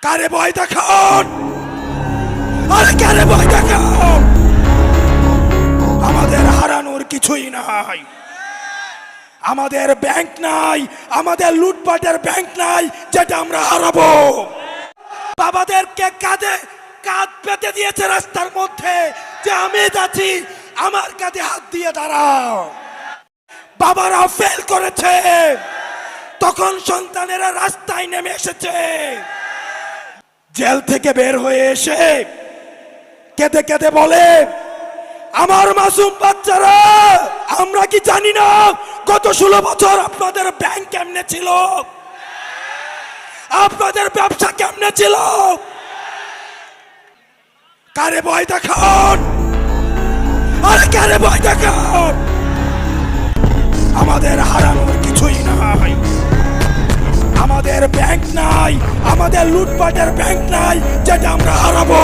কারে ভয় দেখান, আরে কারে ভয় দেখান। আমাদের হারানোর কিছুই নাই, আমাদের ব্যাংক নাই, আমাদের লুটপাটের ব্যাংক নাই যেটা আমরা হারাবো। বাবাদেরকে কাঁধে কাঁধ পেতে দিয়েছে রাস্তার মধ্যে যে আমি যাচ্ছি, আমার কাঁধে হাত দিয়ে দাঁড়াও। বাবারা ফেল করেছে, তখন সন্তানেরা রাস্তায় নেমে এসেছে। জেল থেকে বের হয়ে এসে কেঁদে কেঁদে বলে, আমার মাসুম বাচ্চারা, আমরা কি জানি না গত 16 বছর আপনাদের ব্যাংক কেমনে ছিল, আপনাদের ব্যবসা কেমনে ছিল। কারে ভয় দেখান, আরে কারে ভয় দেখান। আমাদের হারানোর কিছুই নাই, আমাদের ব্যাংক নাই, আমাদের লুটপাটের ব্যাংক নাই যেটা আমরা হারাবো।